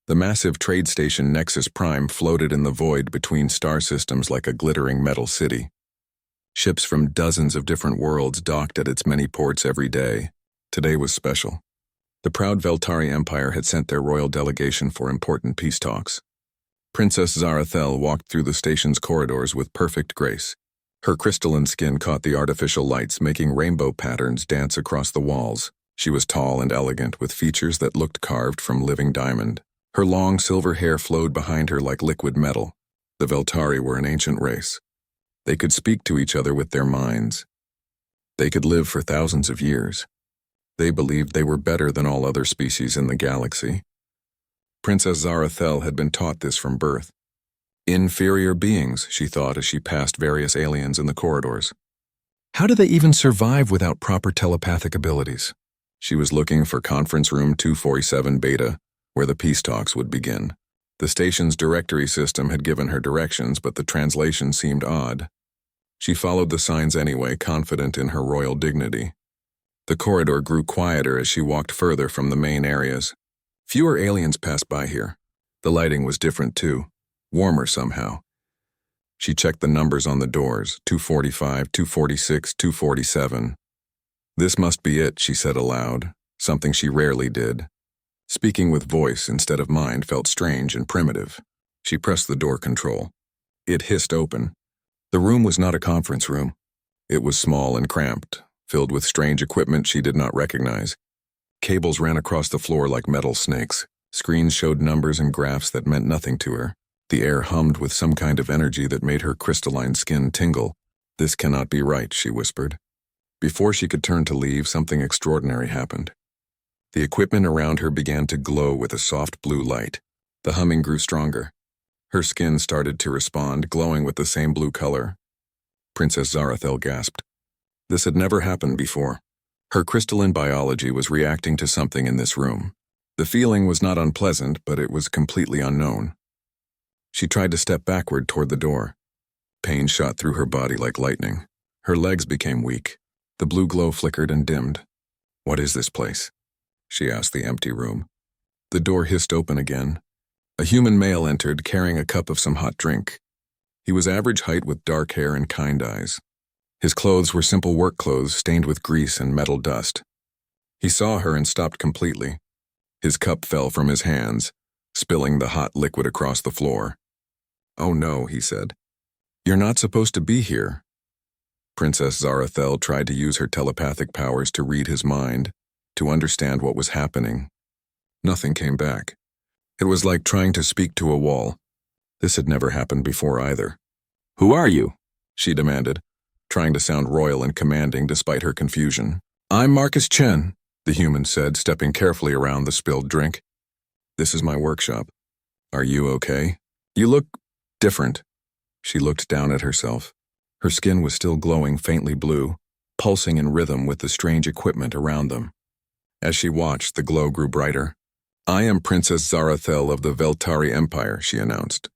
The massive trade station Nexus Prime floated in the void between star systems like a glittering metal city. Ships from dozens of different worlds docked at its many ports every day. Today was special. The proud Veltari Empire had sent their royal delegation for important peace talks. Princess Zarathel walked through the station's corridors with perfect grace. Her crystalline skin caught the artificial lights, making rainbow patterns dance across the walls. She was tall and elegant, with features that looked carved from living diamond. Her long silver hair flowed behind her like liquid metal. The Veltari were an ancient race. They could speak to each other with their minds. They could live for thousands of years. They believed they were better than all other species in the galaxy. Princess Zarathel had been taught this from birth. Inferior beings, she thought as she passed various aliens in the corridors. How do they even survive without proper telepathic abilities? She was looking for conference room 247 Beta, where the peace talks would begin. The station's directory system had given her directions, but the translation seemed odd. She followed the signs anyway, confident in her royal dignity. The corridor grew quieter as she walked further from the main areas. Fewer aliens passed by here. The lighting was different too, warmer somehow. She checked the numbers on the doors, 245, 246, 247. This must be it, she said aloud, something she rarely did. Speaking with voice instead of mind felt strange and primitive. She pressed the door control. It hissed open. The room was not a conference room. It was small and cramped, filled with strange equipment she did not recognize. Cables ran across the floor like metal snakes. Screens showed numbers and graphs that meant nothing to her. The air hummed with some kind of energy that made her crystalline skin tingle. This cannot be right, she whispered. Before she could turn to leave, something extraordinary happened. The equipment around her began to glow with a soft blue light. The humming grew stronger. Her skin started to respond, glowing with the same blue color. Princess Zarathel gasped. This had never happened before. Her crystalline biology was reacting to something in this room. The feeling was not unpleasant, but it was completely unknown. She tried to step backward toward the door. Pain shot through her body like lightning. Her legs became weak. The blue glow flickered and dimmed. What is this place? She asked the empty room. The door hissed open again. A human male entered, carrying a cup of some hot drink. He was average height with dark hair and kind eyes. His clothes were simple work clothes stained with grease and metal dust. He saw her and stopped completely. His cup fell from his hands, spilling the hot liquid across the floor. "Oh no," he said. "You're not supposed to be here." Princess Zarathel tried to use her telepathic powers to read his mind, to understand what was happening. Nothing came back. It was like trying to speak to a wall. This had never happened before either. "Who are you?" she demanded, trying to sound royal and commanding despite her confusion. "I'm Marcus Chen," the human said, stepping carefully around the spilled drink. "This is my workshop. Are you okay? You look different." She looked down at herself. Her skin was still glowing faintly blue, pulsing in rhythm with the strange equipment around them. As she watched, the glow grew brighter. "I am Princess Zarathel of the Veltari Empire," she announced.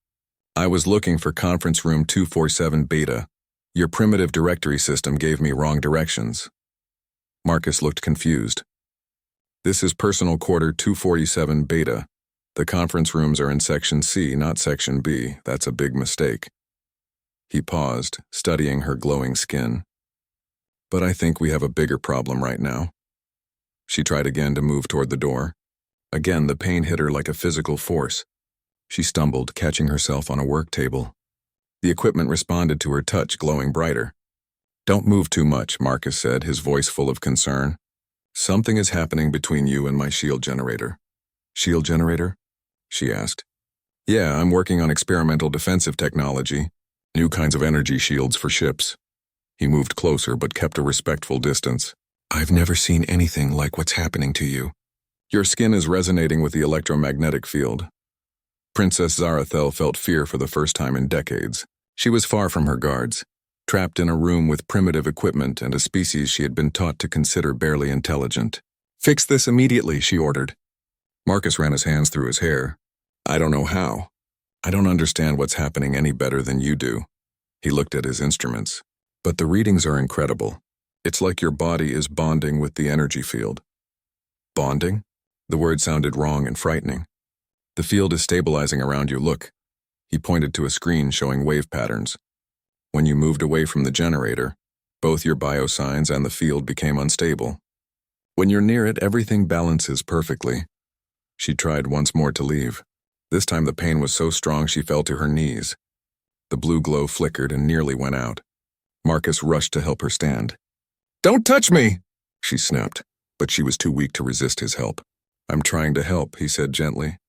"I was looking for conference room 247 Beta. Your primitive directory system gave me wrong directions." Marcus looked confused. "This is personal quarter 247 Beta. The conference rooms are in section C, not section B. That's a big mistake." He paused, studying her glowing skin. "But I think we have a bigger problem right now." She tried again to move toward the door. Again, the pain hit her like a physical force. She stumbled, catching herself on a work table. The equipment responded to her touch, glowing brighter. "Don't move too much," Marcus said, his voice full of concern. "Something is happening between you and my shield generator." "Shield generator?" she asked. "Yeah, I'm working on experimental defensive technology, new kinds of energy shields for ships." He moved closer but kept a respectful distance. "I've never seen anything like what's happening to you. Your skin is resonating with the electromagnetic field." Princess Zarathel felt fear for the first time in decades. She was far from her guards, trapped in a room with primitive equipment and a species she had been taught to consider barely intelligent. "Fix this immediately," she ordered. Marcus ran his hands through his hair. "I don't know how. I don't understand what's happening any better than you do." He looked at his instruments. "But the readings are incredible. It's like your body is bonding with the energy field." "Bonding?" The word sounded wrong and frightening. The field is stabilizing around you, look. He pointed to a screen showing wave patterns. When you moved away from the generator, both your biosigns and the field became unstable. When you're near it, everything balances perfectly. She tried once more to leave. This time the pain was so strong she fell to her knees. The blue glow flickered and nearly went out. Marcus rushed to help her stand. "Don't touch me!" she snapped, but she was too weak to resist his help. "I'm trying to help," he said gently.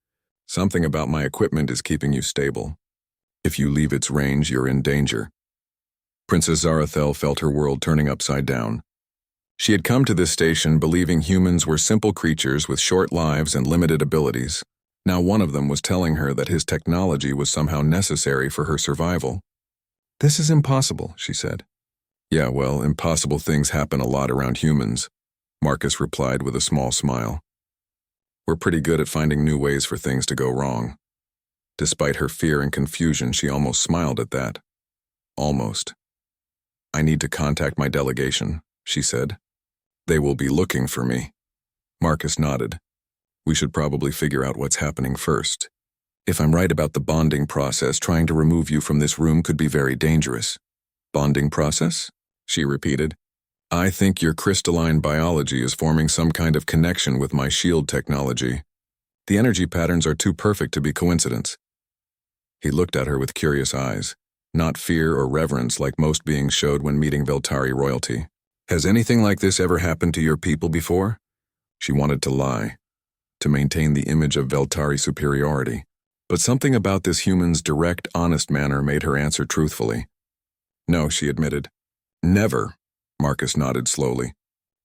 "Something about my equipment is keeping you stable. If you leave its range, you're in danger." Princess Zarathel felt her world turning upside down. She had come to this station believing humans were simple creatures with short lives and limited abilities. Now one of them was telling her that his technology was somehow necessary for her survival. "This is impossible," she said. "Yeah, well, impossible things happen a lot around humans," Marcus replied with a small smile. "We're pretty good at finding new ways for things to go wrong." Despite her fear and confusion, she almost smiled at that. Almost. "I need to contact my delegation," she said. "They will be looking for me." Marcus nodded. "We should probably figure out what's happening first. If I'm right about the bonding process, trying to remove you from this room could be very dangerous." "Bonding process?" she repeated. "I think your crystalline biology is forming some kind of connection with my shield technology. The energy patterns are too perfect to be coincidence." He looked at her with curious eyes, not fear or reverence like most beings showed when meeting Veltari royalty. "Has anything like this ever happened to your people before?" She wanted to lie, to maintain the image of Veltari superiority. But something about this human's direct, honest manner made her answer truthfully. "No," she admitted. "Never," Marcus nodded slowly.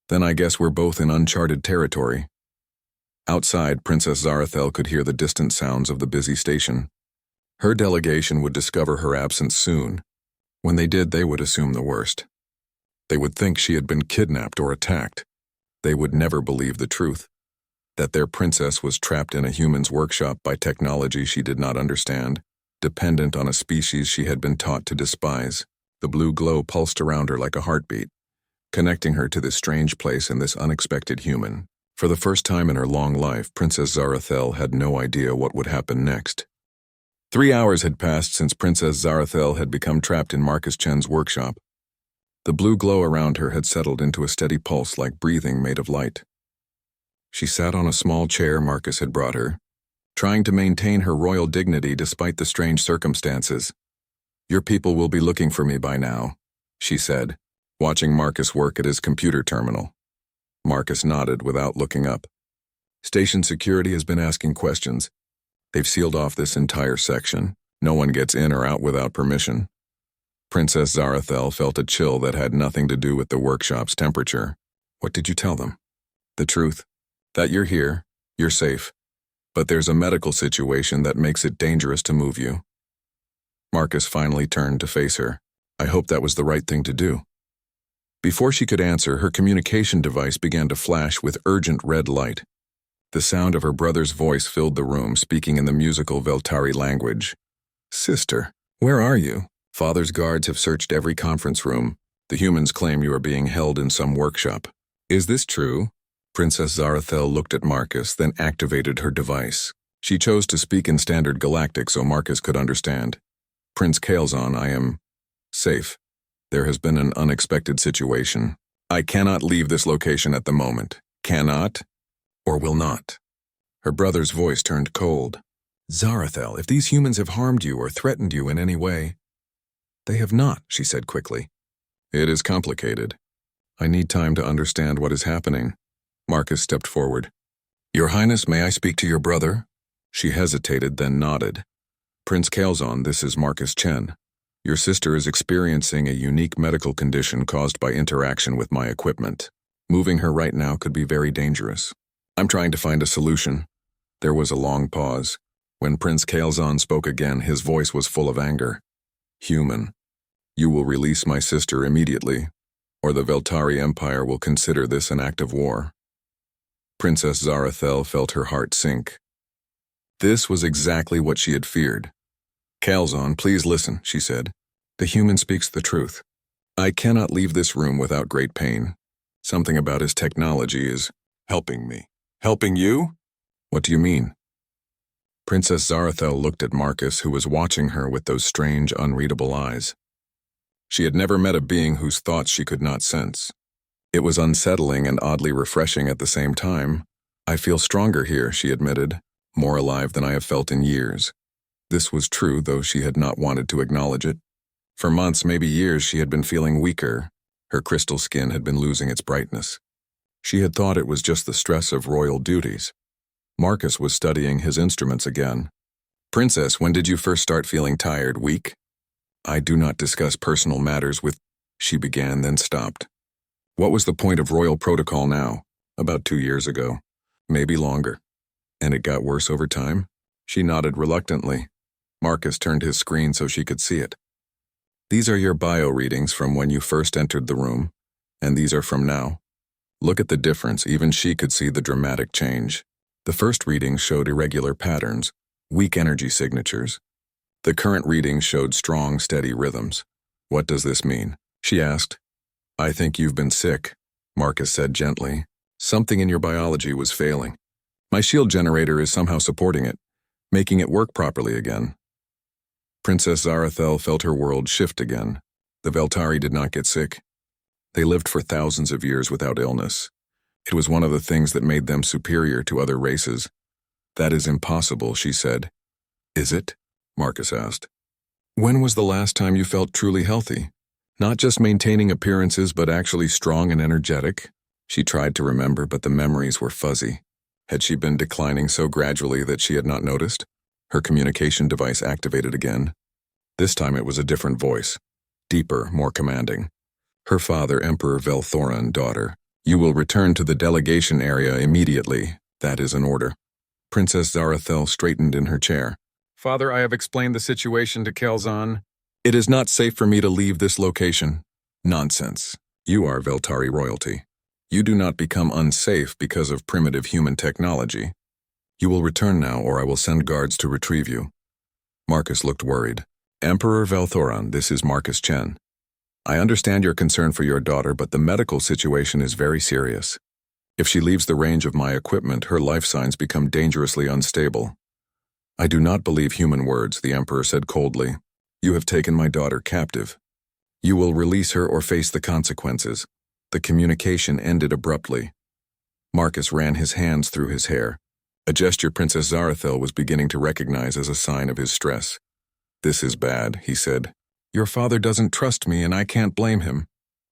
"Then I guess we're both in uncharted territory." Outside, Princess Zarathel could hear the distant sounds of the busy station. Her delegation would discover her absence soon. When they did, they would assume the worst. They would think she had been kidnapped or attacked. They would never believe the truth, that their princess was trapped in a human's workshop by technology she did not understand, dependent on a species she had been taught to despise. The blue glow pulsed around her like a heartbeat, connecting her to this strange place and this unexpected human. For the first time in her long life, Princess Zarathel had no idea what would happen next. 3 hours had passed since Princess Zarathel had become trapped in Marcus Chen's workshop. The blue glow around her had settled into a steady pulse like breathing made of light. She sat on a small chair Marcus had brought her, trying to maintain her royal dignity despite the strange circumstances. "Your people will be looking for me by now," she said, watching Marcus work at his computer terminal. Marcus nodded without looking up. "Station security has been asking questions. They've sealed off this entire section. No one gets in or out without permission." Princess Zarathel felt a chill that had nothing to do with the workshop's temperature. "What did you tell them?" "The truth. That you're here, you're safe. But there's a medical situation that makes it dangerous to move you." Marcus finally turned to face her. "I hope that was the right thing to do." Before she could answer, her communication device began to flash with urgent red light. The sound of her brother's voice filled the room, speaking in the musical Veltari language. "Sister, where are you? Father's guards have searched every conference room. The humans claim you are being held in some workshop. Is this true?" Princess Zarathel looked at Marcus, then activated her device. She chose to speak in Standard Galactic so Marcus could understand. "Prince Kael'zan, I am safe. There has been an unexpected situation. I cannot leave this location at the moment. Cannot, or will not." Her brother's voice turned cold. "Zarathel, if these humans have harmed you or threatened you in any way—" "They have not," she said quickly. "It is complicated. I need time to understand what is happening." Marcus stepped forward. "Your Highness, may I speak to your brother?" She hesitated, then nodded. "Prince Kael'zan, this is Marcus Chen. Your sister is experiencing a unique medical condition caused by interaction with my equipment. Moving her right now could be very dangerous. I'm trying to find a solution." There was a long pause. When Prince Kael'zan spoke again, his voice was full of anger. "Human, you will release my sister immediately, or the Veltari Empire will consider this an act of war." Princess Zarathel felt her heart sink. This was exactly what she had feared. "Kael'zan, please listen," she said. "The human speaks the truth. I cannot leave this room without great pain. Something about his technology is helping me." "Helping you?" "What do you mean?" Princess Zarathel looked at Marcus, who was watching her with those strange, unreadable eyes. She had never met a being whose thoughts she could not sense. It was unsettling and oddly refreshing at the same time. "I feel stronger here," she admitted, "more alive than I have felt in years." This was true, though she had not wanted to acknowledge it. For months, maybe years, she had been feeling weaker. Her crystal skin had been losing its brightness. She had thought it was just the stress of royal duties. Marcus was studying his instruments again. "Princess, when did you first start feeling tired, weak?" "I do not discuss personal matters with," she began, then stopped. "What was the point of royal protocol now?" "About 2 years ago. Maybe longer." "And it got worse over time?" She nodded reluctantly. Marcus turned his screen so she could see it. "These are your bio readings from when you first entered the room, and these are from now. Look at the difference. Even she could see the dramatic change. The first readings showed irregular patterns, weak energy signatures. The current readings showed strong, steady rhythms. What does this mean?" she asked. "I think you've been sick," Marcus said gently. "Something in your biology was failing. My shield generator is somehow supporting it, making it work properly again." Princess Zarathel felt her world shift again. The Veltari did not get sick. They lived for thousands of years without illness. It was one of the things that made them superior to other races. "That is impossible," she said. "Is it?" Marcus asked. "When was the last time you felt truly healthy? Not just maintaining appearances, but actually strong and energetic?" She tried to remember, but the memories were fuzzy. Had she been declining so gradually that she had not noticed? Her communication device activated again. This time it was a different voice. Deeper, more commanding. "Her father, Emperor Velthoran, daughter. You will return to the delegation area immediately. That is an order." Princess Zarathel straightened in her chair. "Father, I have explained the situation to Kelzan. It is not safe for me to leave this location." "Nonsense. You are Veltari royalty. You do not become unsafe because of primitive human technology. You will return now, or I will send guards to retrieve you." Marcus looked worried. "Emperor Velthoran, this is Marcus Chen. I understand your concern for your daughter, but the medical situation is very serious. If she leaves the range of my equipment, her life signs become dangerously unstable." "I do not believe human words," the Emperor said coldly. "You have taken my daughter captive. You will release her or face the consequences." The communication ended abruptly. Marcus ran his hands through his hair, a gesture Princess Zarathel was beginning to recognize as a sign of his stress. "This is bad," he said. "Your father doesn't trust me, and I can't blame him.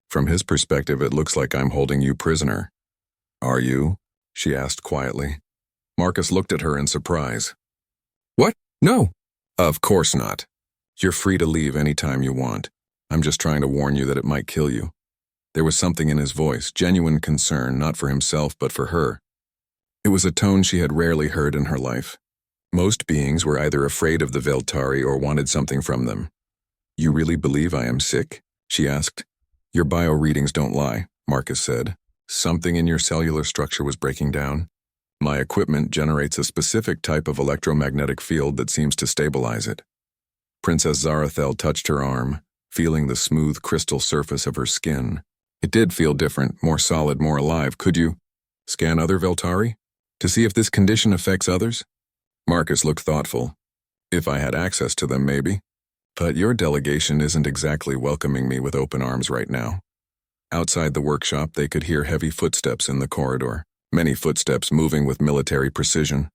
From his perspective, it looks like I'm holding you prisoner." "Are you?" she asked quietly. Marcus looked at her in surprise. "What? No." "Of course not. You're free to leave any time you want. I'm just trying to warn you that it might kill you." There was something in his voice, genuine concern, not for himself but for her. It was a tone she had rarely heard in her life. Most beings were either afraid of the Veltari or wanted something from them. "You really believe I am sick?" she asked. "Your bio readings don't lie," Marcus said. "Something in your cellular structure was breaking down. My equipment generates a specific type of electromagnetic field that seems to stabilize it." Princess Zarathel touched her arm, feeling the smooth crystal surface of her skin. It did feel different, more solid, more alive. "Could you scan other Veltari to see if this condition affects others?" Marcus looked thoughtful. "If I had access to them, maybe. But your delegation isn't exactly welcoming me with open arms right now." Outside the workshop, they could hear heavy footsteps in the corridor, many footsteps moving with military precision.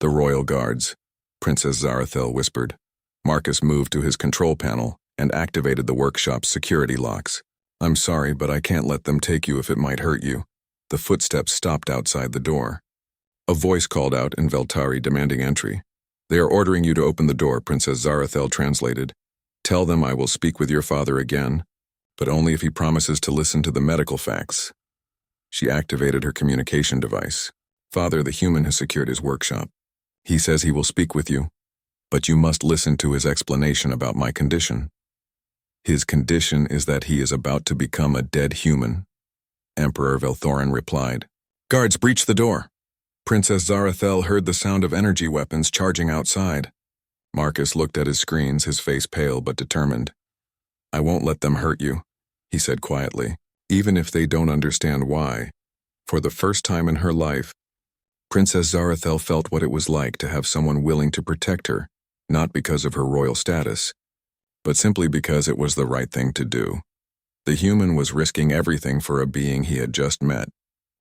"The royal guards," Princess Zarathel whispered. Marcus moved to his control panel and activated the workshop's security locks. "I'm sorry, but I can't let them take you if it might hurt you." The footsteps stopped outside the door. A voice called out in Veltari, demanding entry. "They are ordering you to open the door," Princess Zarathel translated. "Tell them I will speak with your father again, but only if he promises to listen to the medical facts." She activated her communication device. "Father, the human has secured his workshop. He says he will speak with you, but you must listen to his explanation about my condition." "His condition is that he is about to become a dead human," Emperor Velthoran replied. "Guards, breach the door." Princess Zarathel heard the sound of energy weapons charging outside. Marcus looked at his screens, his face pale but determined. "I won't let them hurt you," he said quietly, "even if they don't understand why." For the first time in her life, Princess Zarathel felt what it was like to have someone willing to protect her, not because of her royal status, but simply because it was the right thing to do. The human was risking everything for a being he had just met.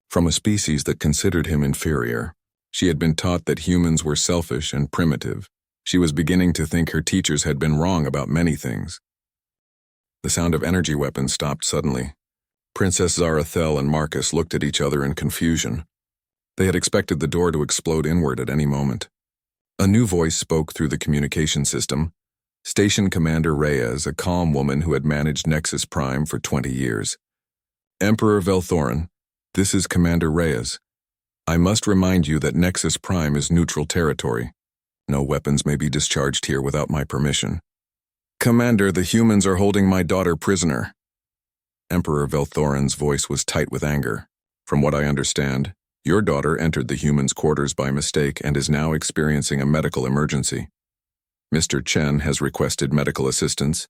From a species that considered him inferior, she had been taught that humans were selfish and primitive. She was beginning to think her teachers had been wrong about many things. The sound of energy weapons stopped suddenly. Princess Zarathel and Marcus looked at each other in confusion. They had expected the door to explode inward at any moment. A new voice spoke through the communication system. Station Commander Reyes, a calm woman who had managed Nexus Prime for 20 years. Emperor Velthorin, this is Commander Reyes. I must remind you that Nexus Prime is neutral territory. No weapons may be discharged here without my permission. Commander, the humans are holding my daughter prisoner. Emperor Velthorin's voice was tight with anger. From what I understand, your daughter entered the humans' quarters by mistake and is now experiencing a medical emergency. Mr. Chen has requested medical assistance,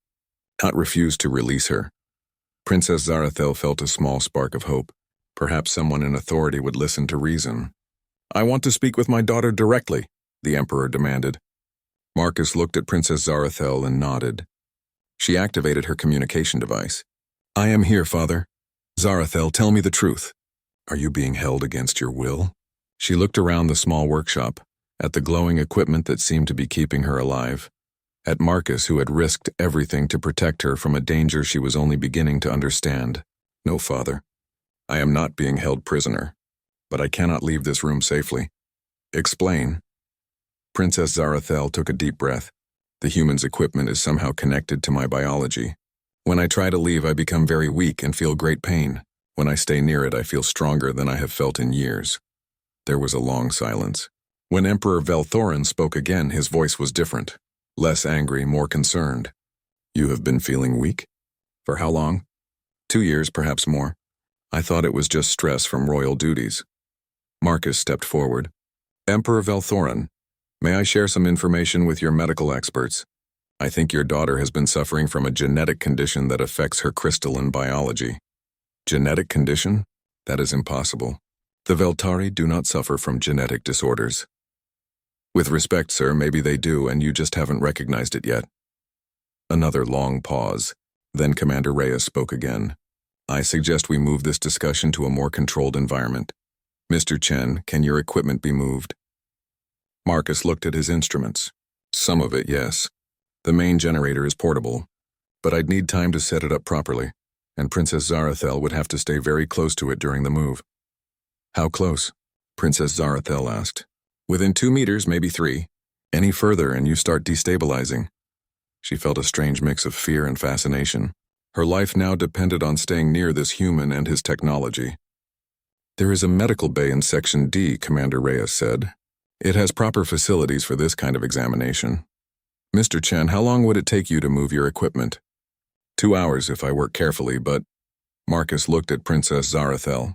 not refused to release her. Princess Zarathel felt a small spark of hope. Perhaps someone in authority would listen to reason. I want to speak with my daughter directly, the Emperor demanded. Marcus looked at Princess Zarathel and nodded. She activated her communication device. I am here, Father. Zarathel, tell me the truth. Are you being held against your will? She looked around the small workshop, at the glowing equipment that seemed to be keeping her alive, at Marcus, who had risked everything to protect her from a danger she was only beginning to understand. No, Father. I am not being held prisoner, but I cannot leave this room safely. Explain. Princess Zarathel took a deep breath. The human's equipment is somehow connected to my biology. When I try to leave, I become very weak and feel great pain. When I stay near it, I feel stronger than I have felt in years. There was a long silence. When Emperor Velthorin spoke again, his voice was different. Less angry, more concerned. You have been feeling weak? For how long? 2 years, perhaps more. I thought it was just stress from royal duties. Marcus stepped forward. Emperor Velthorin, may I share some information with your medical experts? I think your daughter has been suffering from a genetic condition that affects her crystalline biology. Genetic condition? That is impossible. The Veltari do not suffer from genetic disorders. With respect, sir, maybe they do, and you just haven't recognized it yet. Another long pause. Then Commander Reyes spoke again. I suggest we move this discussion to a more controlled environment. Mr. Chen, can your equipment be moved? Marcus looked at his instruments. Some of it, yes. The main generator is portable, but I'd need time to set it up properly, and Princess Zarathel would have to stay very close to it during the move. How close? Princess Zarathel asked. Within 2 meters, maybe 3. Any further and you start destabilizing. She felt a strange mix of fear and fascination. Her life now depended on staying near this human and his technology. There is a medical bay in Section D, Commander Reyes said. It has proper facilities for this kind of examination. Mr. Chen, how long would it take you to move your equipment? 2 hours if I work carefully, but... Marcus looked at Princess Zarathel.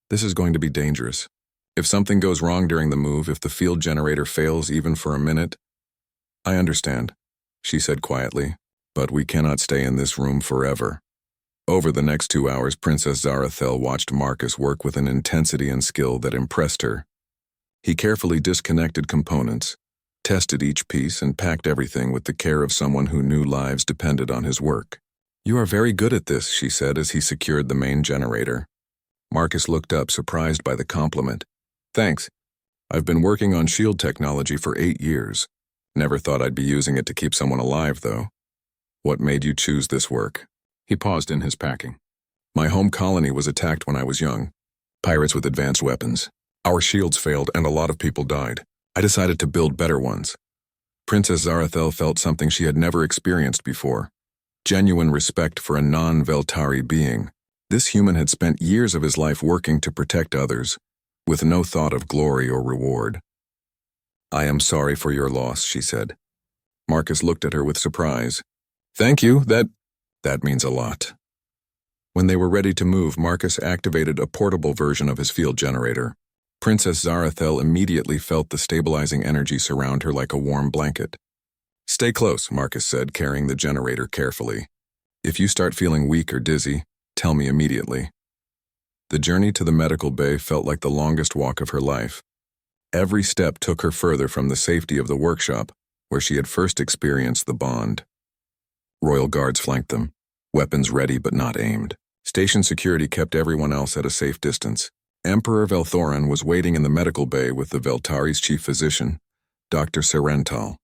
This is going to be dangerous. If something goes wrong during the move, if the field generator fails even for a minute... I understand, she said quietly, but we cannot stay in this room forever. Over the next 2 hours, Princess Zarathel watched Marcus work with an intensity and skill that impressed her. He carefully disconnected components, tested each piece, and packed everything with the care of someone who knew lives depended on his work. You are very good at this, she said as he secured the main generator. Marcus looked up, surprised by the compliment. Thanks. I've been working on shield technology for 8 years. Never thought I'd be using it to keep someone alive, though. What made you choose this work? He paused in his packing. My home colony was attacked when I was young. Pirates with advanced weapons. Our shields failed and a lot of people died. I decided to build better ones. Princess Zarathel felt something she had never experienced before. Genuine respect for a non-Veltari being. This human had spent years of his life working to protect others, with no thought of glory or reward. I am sorry for your loss, she said. Marcus looked at her with surprise. Thank you, that means a lot. When they were ready to move, Marcus activated a portable version of his field generator. Princess Zarathel immediately felt the stabilizing energy surround her like a warm blanket. Stay close, Marcus said, carrying the generator carefully. If you start feeling weak or dizzy, tell me immediately. The journey to the medical bay felt like the longest walk of her life. Every step took her further from the safety of the workshop, where she had first experienced the bond. Royal guards flanked them, weapons ready but not aimed. Station security kept everyone else at a safe distance. Emperor Velthorin was waiting in the medical bay with the Veltari's chief physician, Dr. Serental.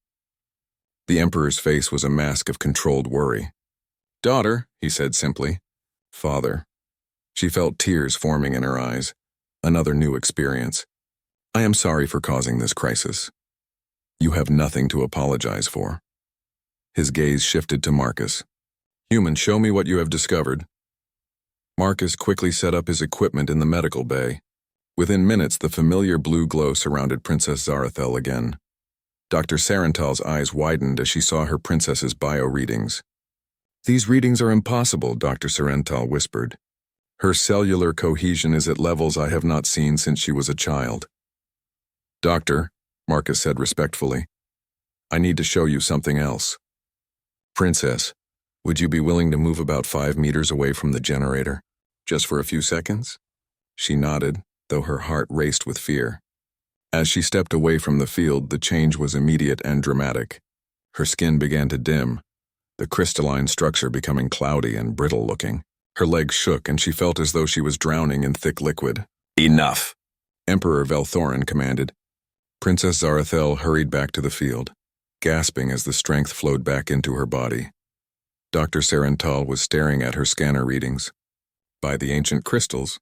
The Emperor's face was a mask of controlled worry. "Daughter," he said simply. "Father." She felt tears forming in her eyes. Another new experience. "I am sorry for causing this crisis. You have nothing to apologize for." His gaze shifted to Marcus. "Human, show me what you have discovered." Marcus quickly set up his equipment in the medical bay. Within minutes, the familiar blue glow surrounded Princess Zarathel again. Dr. Serental's eyes widened as she saw her princess's bio readings. "These readings are impossible," Dr. Serental whispered. "Her cellular cohesion is at levels I have not seen since she was a child." "Doctor," Marcus said respectfully, "I need to show you something else." "Princess, would you be willing to move about 5 meters away from the generator, just for a few seconds?" She nodded, though her heart raced with fear. As she stepped away from the field, the change was immediate and dramatic. Her skin began to dim, the crystalline structure becoming cloudy and brittle-looking. Her legs shook and she felt as though she was drowning in thick liquid. "Enough!" Emperor Velthorin commanded. Princess Zarathel hurried back to the field, gasping as the strength flowed back into her body. Dr. Serental was staring at her scanner readings. "By the ancient crystals,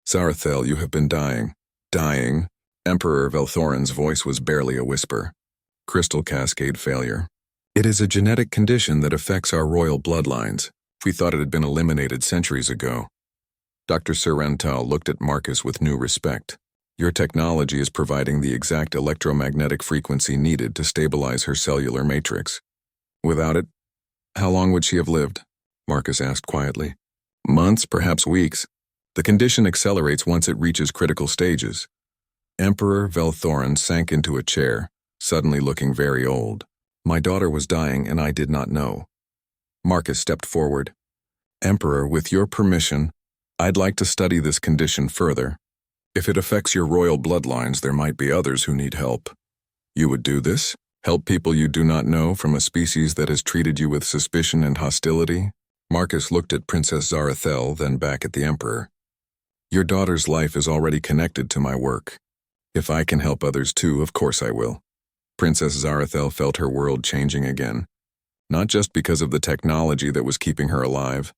Zarathel, you have been dying." "Dying?" Emperor Velthorin's voice was barely a whisper. "Crystal cascade failure. It is a genetic condition that affects our royal bloodlines. We thought it had been eliminated centuries ago." Dr. Serental looked at Marcus with new respect. "Your technology is providing the exact electromagnetic frequency needed to stabilize her cellular matrix. Without it, how long would she have lived?" Marcus asked quietly. "Months, perhaps weeks. The condition accelerates once it reaches critical stages." Emperor Velthorin sank into a chair, suddenly looking very old. "My daughter was dying and I did not know." Marcus stepped forward. "Emperor, with your permission, I'd like to study this condition further. If it affects your royal bloodlines, there might be others who need help. You would do this? Help people you do not know from a species that has treated you with suspicion and hostility?" Marcus looked at Princess Zarathel, then back at the Emperor. "Your daughter's life is already connected to my work. If I can help others too, of course I will." Princess Zarathel felt her world changing again, not just because of the technology that was keeping her alive,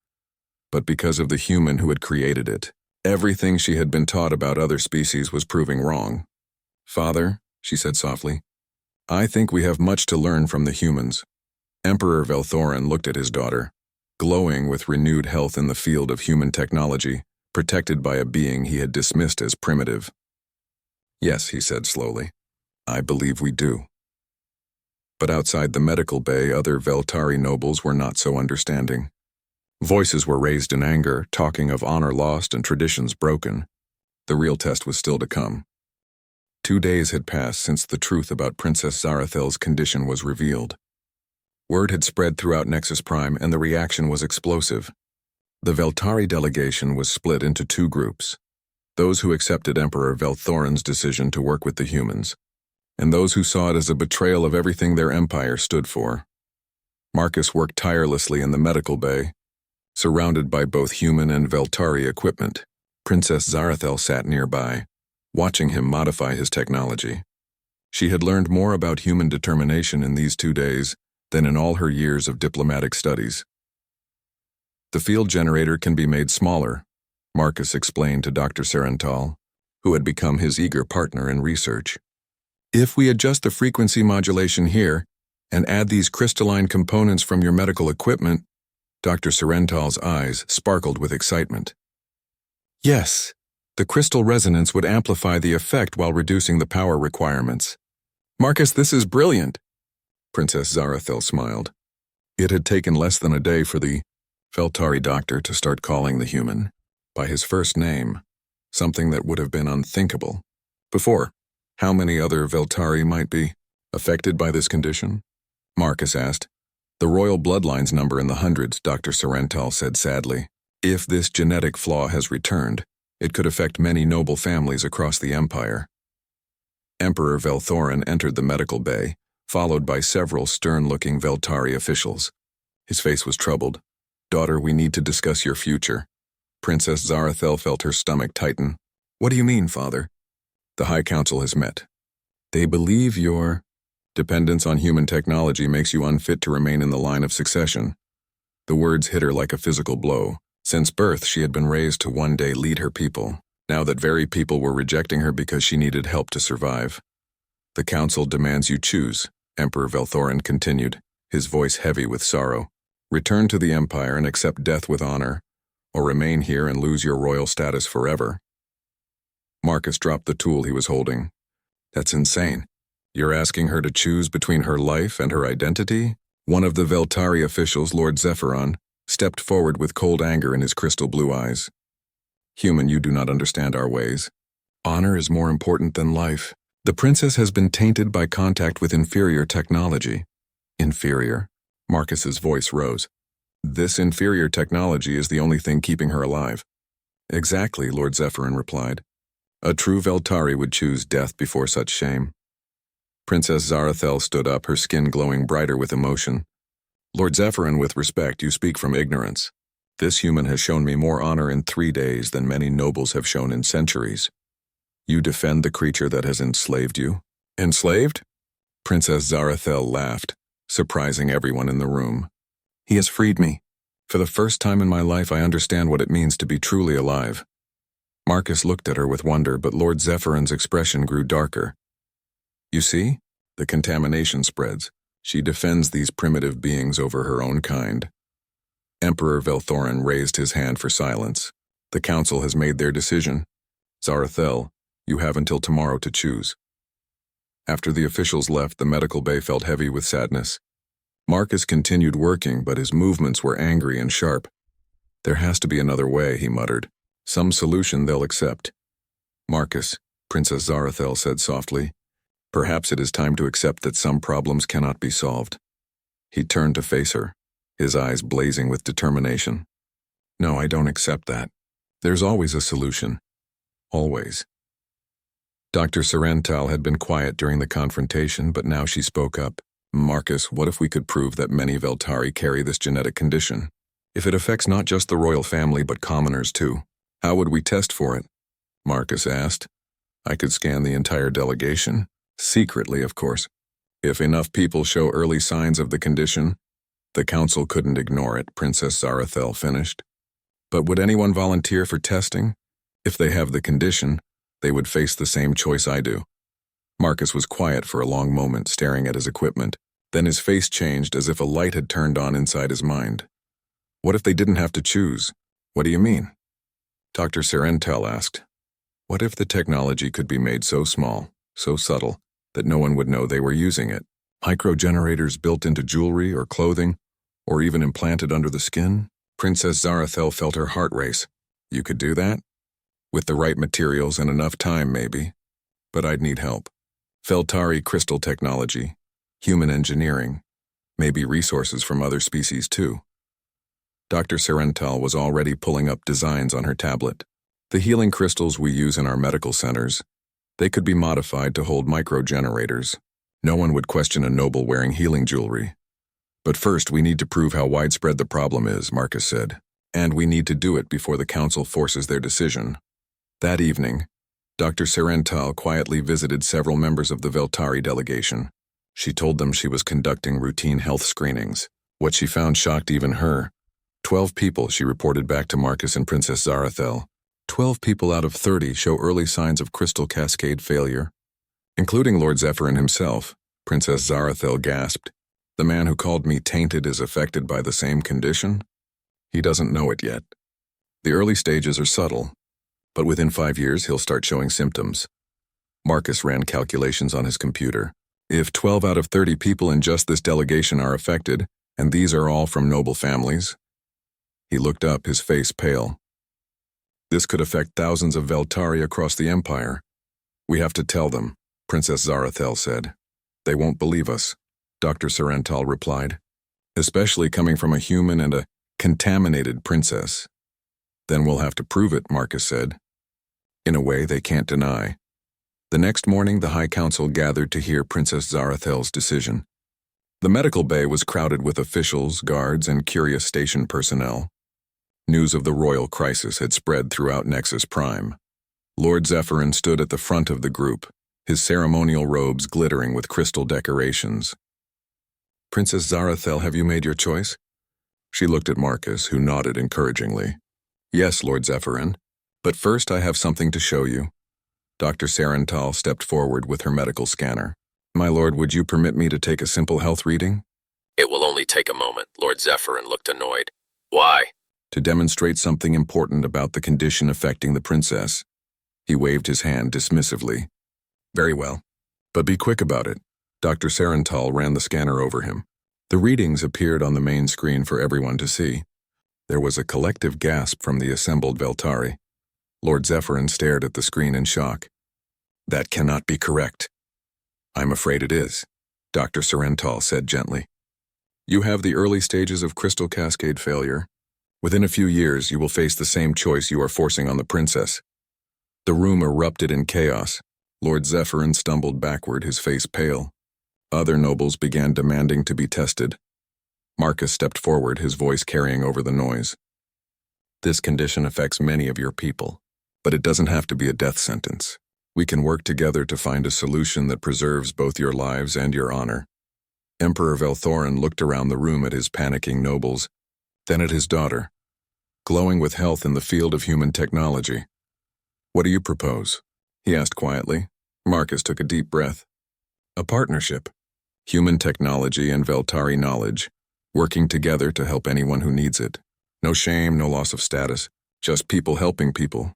but because of the human who had created it. Everything she had been taught about other species was proving wrong. "Father," she said softly, "I think we have much to learn from the humans." Emperor Velthorin looked at his daughter, glowing with renewed health in the field of human technology, protected by a being he had dismissed as primitive. "Yes," he said slowly, "I believe we do." But outside the medical bay, other Veltari nobles were not so understanding. Voices were raised in anger, talking of honor lost and traditions broken. The real test was still to come. 2 days had passed since the truth about Princess Zarathel's condition was revealed. Word had spread throughout Nexus Prime and the reaction was explosive. The Veltari delegation was split into 2 groups. Those who accepted Emperor Velthorin's decision to work with the humans, and those who saw it as a betrayal of everything their empire stood for. Marcus worked tirelessly in the medical bay, surrounded by both human and Veltari equipment. Princess Zarathel sat nearby, watching him modify his technology. She had learned more about human determination in these 2 days than in all her years of diplomatic studies. "The field generator can be made smaller," Marcus explained to Dr. Serental, who had become his eager partner in research. "If we adjust the frequency modulation here and add these crystalline components from your medical equipment," Dr. Serental's eyes sparkled with excitement. "Yes, the crystal resonance would amplify the effect while reducing the power requirements." "Marcus, this is brilliant." Princess Zarathel smiled. It had taken less than a day for the Veltari doctor to start calling the human by his first name, something that would have been unthinkable before. How many other Veltari might be affected by this condition? Marcus asked. "The royal bloodlines number in the hundreds," Dr. Serental said sadly. "If this genetic flaw has returned, it could affect many noble families across the empire." Emperor Velthorin entered the medical bay, followed by several stern-looking Veltari officials. His face was troubled. "Daughter, we need to discuss your future." Princess Zarathel felt her stomach tighten. "What do you mean, father?" "The High Council has met. They believe your dependence on human technology makes you unfit to remain in the line of succession." The words hit her like a physical blow. Since birth, she had been raised to one day lead her people. Now that very people were rejecting her because she needed help to survive. "The council demands you choose," Emperor Velthorin continued, his voice heavy with sorrow. "Return to the Empire and accept death with honor, or remain here and lose your royal status forever." Marcus dropped the tool he was holding. "That's insane. You're asking her to choose between her life and her identity?" One of the Veltari officials, Lord Zephyron, stepped forward with cold anger in his crystal blue eyes. "Human, you do not understand our ways. Honor is more important than life. The princess has been tainted by contact with inferior technology." "Inferior?" Marcus's voice rose. "This inferior technology is the only thing keeping her alive." "Exactly," Lord Zephyrin replied. "A true Veltari would choose death before such shame." Princess Zarathel stood up, her skin glowing brighter with emotion. "Lord Zephyrin, with respect, you speak from ignorance. This human has shown me more honor in 3 days than many nobles have shown in centuries. You defend the creature that has enslaved you?" "Enslaved?" Princess Zarathel laughed, surprising everyone in the room. "He has freed me. For the first time in my life, I understand what it means to be truly alive." Marcus looked at her with wonder, but Lord Zephyrin's expression grew darker. "You see? The contamination spreads. She defends these primitive beings over her own kind." Emperor Velthorin raised his hand for silence. "The council has made their decision. Zarathel, you have until tomorrow to choose." After the officials left, the medical bay felt heavy with sadness. Marcus continued working, but his movements were angry and sharp. "There has to be another way," he muttered. "Some solution they'll accept." "Marcus," Princess Zarathel said softly, "perhaps it is time to accept that some problems cannot be solved." He turned to face her, his eyes blazing with determination. "No, I don't accept that. There's always a solution. Always." Dr. Serental had been quiet during the confrontation, but now she spoke up. "Marcus, what if we could prove that many Veltari carry this genetic condition? If it affects not just the royal family but commoners too, how would we test for it?" Marcus asked. "I could scan the entire delegation. Secretly, of course. If enough people show early signs of the condition, the council couldn't ignore it," Princess Zarathel finished. "But would anyone volunteer for testing? If they have the condition, they would face the same choice I do." Marcus was quiet for a long moment, staring at his equipment. Then his face changed as if a light had turned on inside his mind. "What if they didn't have to choose?" "What do you mean?" Dr. Serentel asked. "What if the technology could be made so small, so subtle, that no one would know they were using it? Microgenerators built into jewelry or clothing, or even implanted under the skin?" Princess Zarathel felt her heart race. "You could do that? With the right materials and enough time, maybe. But I'd need help. Veltari crystal technology, human engineering, maybe resources from other species too." Dr. Serental was already pulling up designs on her tablet. "The healing crystals we use in our medical centers, they could be modified to hold microgenerators. No one would question a noble wearing healing jewelry. But first, we need to prove how widespread the problem is," Marcus said. "And we need to do it before the council forces their decision." That evening, Dr. Serental quietly visited several members of the Veltari delegation. She told them she was conducting routine health screenings. What she found shocked even her. 12 people, she reported back to Marcus and Princess Zarathel. 12 people out of 30 show early signs of crystal cascade failure. Including Lord Zephyrin himself, Princess Zarathel gasped. "The man who called me tainted is affected by the same condition? He doesn't know it yet. The early stages are subtle, but within 5 years he'll start showing symptoms." Marcus ran calculations on his computer. If 12 out of 30 people in just this delegation are affected, and these are all from noble families. He looked up, his face pale. "This could affect thousands of Veltari across the Empire. We have to tell them," Princess Zarathel said. "They won't believe us," Dr. Serental replied. "Especially coming from a human and a contaminated princess." "Then we'll have to prove it," Marcus said. "In a way they can't deny. The next morning, the High Council gathered to hear Princess Zarathel's decision. The medical bay was crowded with officials, guards, and curious station personnel. News of the royal crisis had spread throughout Nexus Prime. Lord Zephyrin stood at the front of the group, his ceremonial robes glittering with crystal decorations. "Princess Zarathel, have you made your choice?" She looked at Marcus, who nodded encouragingly. "Yes, Lord Zephyrin, but first I have something to show you." Dr. Sarental stepped forward with her medical scanner. "My lord, would you permit me to take a simple health reading?" "It will only take a moment." Lord Zephyrin looked annoyed. "Why?" "To demonstrate something important about the condition affecting the princess." He waved his hand dismissively. "Very well. But be quick about it." Dr. Sarental ran the scanner over him. The readings appeared on the main screen for everyone to see. There was a collective gasp from the assembled Veltari. Lord Zephyrin stared at the screen in shock. "That cannot be correct." "I'm afraid it is," Dr. Sarental said gently. "You have the early stages of crystal cascade failure. Within a few years, you will face the same choice you are forcing on the princess." The room erupted in chaos. Lord Zephyrin stumbled backward, his face pale. Other nobles began demanding to be tested. Marcus stepped forward, his voice carrying over the noise. "This condition affects many of your people, but it doesn't have to be a death sentence. We can work together to find a solution that preserves both your lives and your honor." Emperor Velthorin looked around the room at his panicking nobles, then at his daughter, glowing with health in the field of human technology. "What do you propose?" he asked quietly. Marcus took a deep breath. "A partnership. Human technology and Veltari knowledge, working together to help anyone who needs it. No shame, no loss of status, just people helping people."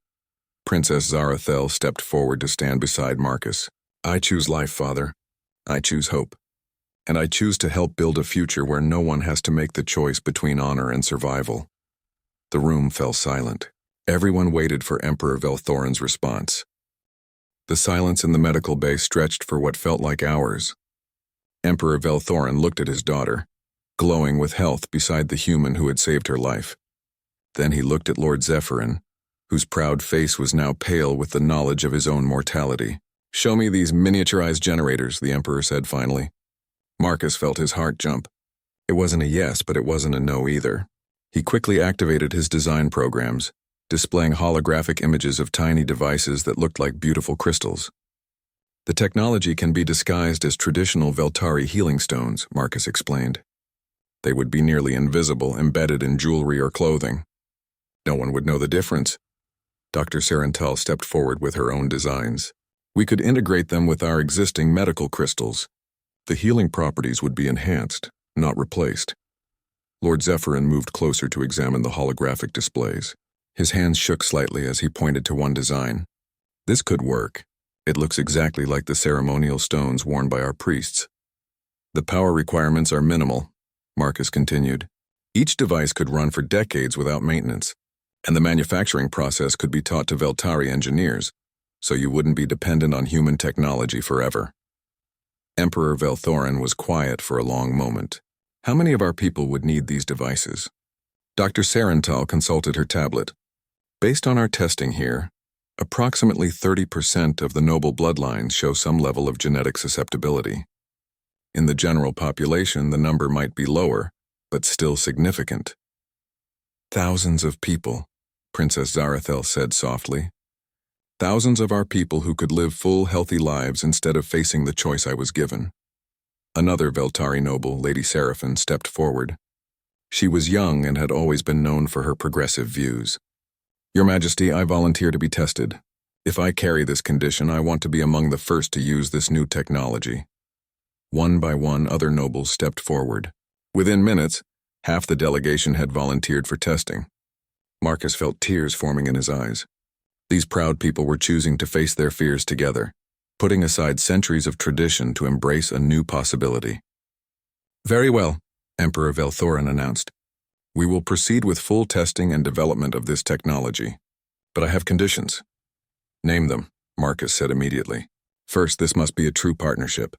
Princess Zarathel stepped forward to stand beside Marcus. "I choose life, Father. I choose hope. And I choose to help build a future where no one has to make the choice between honor and survival." The room fell silent. Everyone waited for Emperor Velthorin's response. The silence in the medical bay stretched for what felt like hours. Emperor Velthorin looked at his daughter, glowing with health beside the human who had saved her life. Then he looked at Lord Zephyrin, whose proud face was now pale with the knowledge of his own mortality. "Show me these miniaturized generators," the Emperor said finally. Marcus felt his heart jump. It wasn't a yes, but it wasn't a no either. He quickly activated his design programs, displaying holographic images of tiny devices that looked like beautiful crystals. "The technology can be disguised as traditional Veltari healing stones," Marcus explained. "They would be nearly invisible, embedded in jewelry or clothing. No one would know the difference." Dr. Sarental stepped forward with her own designs. "We could integrate them with our existing medical crystals. The healing properties would be enhanced, not replaced." Lord Zephyrin moved closer to examine the holographic displays. His hands shook slightly as he pointed to one design. "This could work. It looks exactly like the ceremonial stones worn by our priests. The power requirements are minimal," Marcus continued. "Each device could run for decades without maintenance, and the manufacturing process could be taught to Veltari engineers, so you wouldn't be dependent on human technology forever." Emperor Velthorin was quiet for a long moment. "How many of our people would need these devices?" Dr. Sarental consulted her tablet. "Based on our testing here, approximately 30% of the noble bloodlines show some level of genetic susceptibility. In the general population, the number might be lower, but still significant." "Thousands of people," Princess Zarathel said softly. "Thousands of our people who could live full, healthy lives instead of facing the choice I was given." Another Veltari noble, Lady Seraphine, stepped forward. She was young and had always been known for her progressive views. "Your Majesty, I volunteer to be tested. If I carry this condition, I want to be among the first to use this new technology." One by one, other nobles stepped forward. Within minutes, half the delegation had volunteered for testing. Marcus felt tears forming in his eyes. These proud people were choosing to face their fears together, putting aside centuries of tradition to embrace a new possibility. "Very well," Emperor Velthorin announced. "We will proceed with full testing and development of this technology. But I have conditions." "Name them," Marcus said immediately. "First, this must be a true partnership.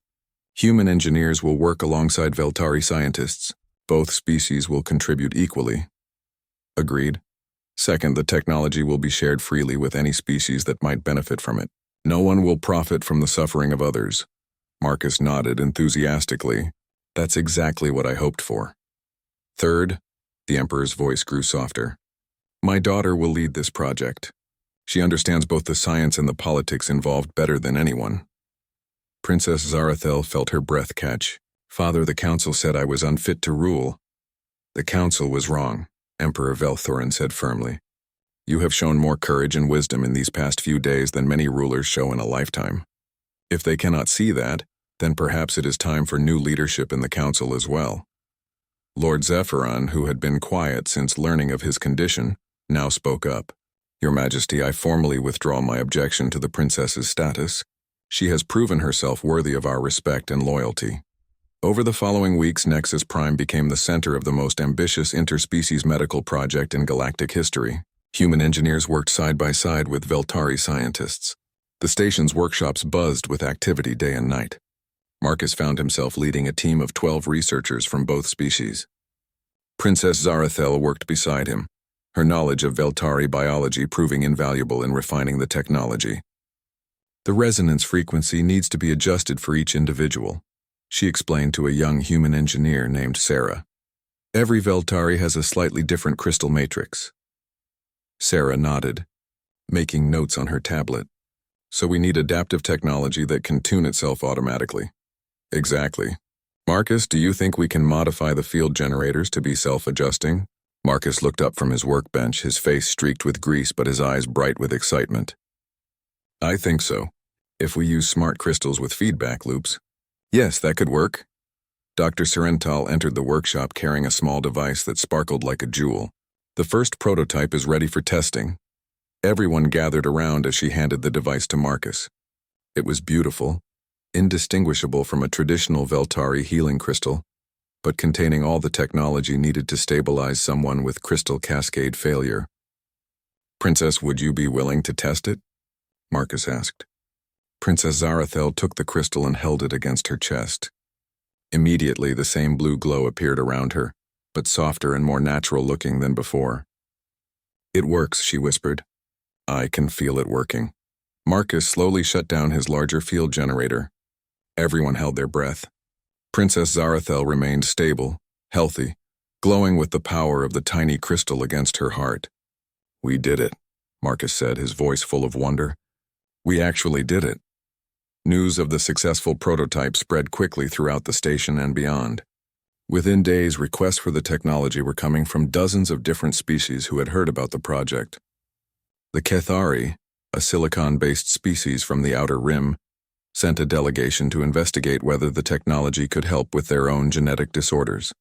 Human engineers will work alongside Veltari scientists. Both species will contribute equally." "Agreed." "Second, the technology will be shared freely with any species that might benefit from it. No one will profit from the suffering of others. Marcus nodded enthusiastically. That's exactly what I hoped for. Third, the Emperor's voice grew softer. My daughter will lead this project. She understands both the science and the politics involved better than anyone. Princess Zarathel felt her breath catch. Father, the council said I was unfit to rule. The council was wrong, Emperor Velthorin said firmly. You have shown more courage and wisdom in these past few days than many rulers show in a lifetime. If they cannot see that, then perhaps it is time for new leadership in the council as well. Lord Zephyron, who had been quiet since learning of his condition, now spoke up. Your Majesty, I formally withdraw my objection to the princess's status. She has proven herself worthy of our respect and loyalty. Over the following weeks, Nexus Prime became the center of the most ambitious interspecies medical project in galactic history. Human engineers worked side by side with Veltari scientists. The station's workshops buzzed with activity day and night. Marcus found himself leading a team of 12 researchers from both species. Princess Zarathel worked beside him, her knowledge of Veltari biology proving invaluable in refining the technology. The resonance frequency needs to be adjusted for each individual, she explained to a young human engineer named Sarah. Every Veltari has a slightly different crystal matrix. Sarah nodded, making notes on her tablet. So we need adaptive technology that can tune itself automatically. Exactly. Marcus, do you think we can modify the field generators to be self-adjusting? Marcus looked up from his workbench, his face streaked with grease but his eyes bright with excitement. I think so, if we use smart crystals with feedback loops. Yes, that could work. Dr. Serental entered the workshop carrying a small device that sparkled like a jewel. The first prototype is ready for testing. Everyone gathered around as she handed the device to Marcus. It was beautiful, indistinguishable from a traditional Veltari healing crystal, but containing all the technology needed to stabilize someone with crystal cascade failure. Princess, would you be willing to test it? Marcus asked. Princess Zarathel took the crystal and held it against her chest. Immediately, the same blue glow appeared around her, but softer and more natural-looking than before. It works, she whispered. I can feel it working. Marcus slowly shut down his larger field generator. Everyone held their breath. Princess Zarathel remained stable, healthy, glowing with the power of the tiny crystal against her heart. We did it, Marcus said, his voice full of wonder. We actually did it. News of the successful prototype spread quickly throughout the station and beyond. Within days, requests for the technology were coming from dozens of different species who had heard about the project. The Kethari, a silicon-based species from the Outer Rim, sent a delegation to investigate whether the technology could help with their own genetic disorders.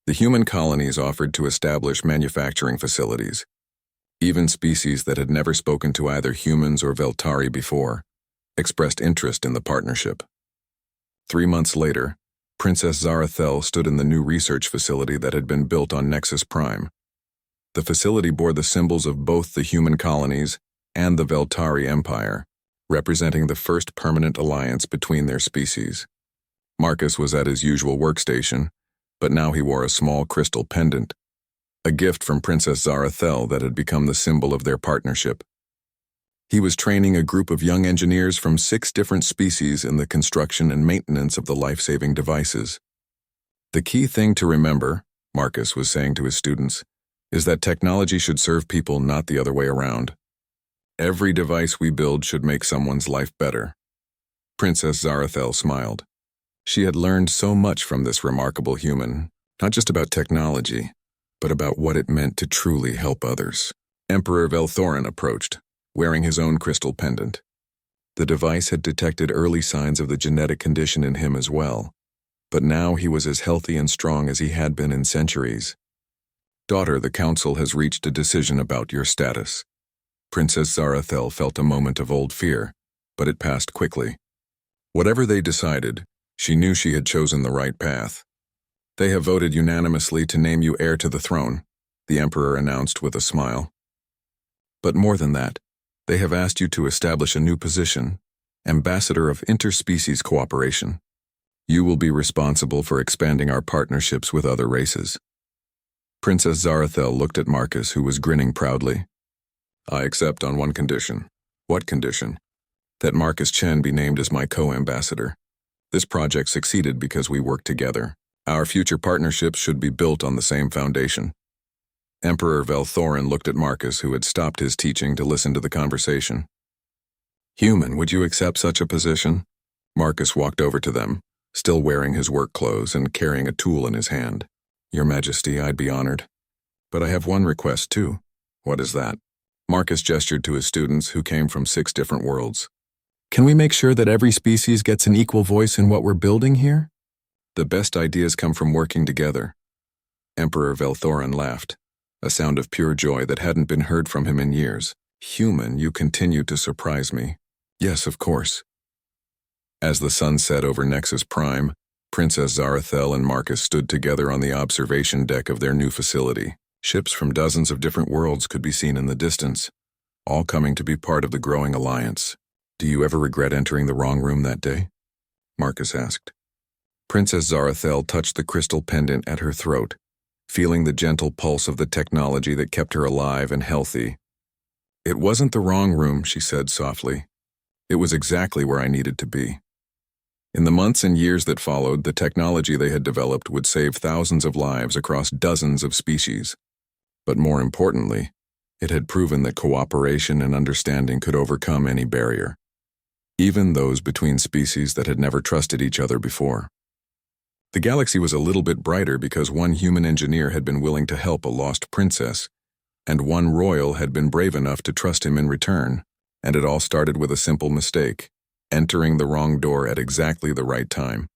The human colonies offered to establish manufacturing facilities. Even species that had never spoken to either humans or Veltari before expressed interest in the partnership. 3 months later, Princess Zarathel stood in the new research facility that had been built on Nexus Prime. The facility bore the symbols of both the human colonies and the Veltari Empire, representing the first permanent alliance between their species. Marcus was at his usual workstation, but now he wore a small crystal pendant, a gift from Princess Zarathel that had become the symbol of their partnership. He was training a group of young engineers from 6 different species in the construction and maintenance of the life-saving devices. The key thing to remember, Marcus was saying to his students, is that technology should serve people, not the other way around. Every device we build should make someone's life better. Princess Zarathel smiled. She had learned so much from this remarkable human, not just about technology, but about what it meant to truly help others. Emperor Velthorin approached, wearing his own crystal pendant. The device had detected early signs of the genetic condition in him as well, but now he was as healthy and strong as he had been in centuries. Daughter, the council has reached a decision about your status. Princess Zarathel felt a moment of old fear, but it passed quickly. Whatever they decided, she knew she had chosen the right path. They have voted unanimously to name you heir to the throne, the Emperor announced with a smile. But more than that, they have asked you to establish a new position, Ambassador of Interspecies Cooperation. You will be responsible for expanding our partnerships with other races. Princess Zarathel looked at Marcus, who was grinning proudly. I accept on one condition. What condition? that Marcus Chen be named as my co-ambassador. This project succeeded because we worked together. Our future partnerships should be built on the same foundation. Emperor Velthorin looked at Marcus, who had stopped his teaching to listen to the conversation. Human, would you accept such a position? Marcus walked over to them, still wearing his work clothes and carrying a tool in his hand. Your Majesty, I'd be honored. But I have one request, too. What is that? Marcus gestured to his students, who came from 6 different worlds. Can we make sure that every species gets an equal voice in what we're building here? The best ideas come from working together. Emperor Velthorin laughed, a sound of pure joy that hadn't been heard from him in years. Human, you continue to surprise me. Yes, of course. As the sun set over Nexus Prime, Princess Zarathel and Marcus stood together on the observation deck of their new facility. Ships from dozens of different worlds could be seen in the distance, all coming to be part of the growing alliance. Do you ever regret entering the wrong room that day? Marcus asked. Princess Zarathel touched the crystal pendant at her throat, feeling the gentle pulse of the technology that kept her alive and healthy. It wasn't the wrong room, she said softly. It was exactly where I needed to be. In the months and years that followed, the technology they had developed would save thousands of lives across dozens of species. But more importantly, it had proven that cooperation and understanding could overcome any barrier, even those between species that had never trusted each other before. The galaxy was a little bit brighter because one human engineer had been willing to help a lost princess, and one royal had been brave enough to trust him in return, and it all started with a simple mistake, entering the wrong door at exactly the right time.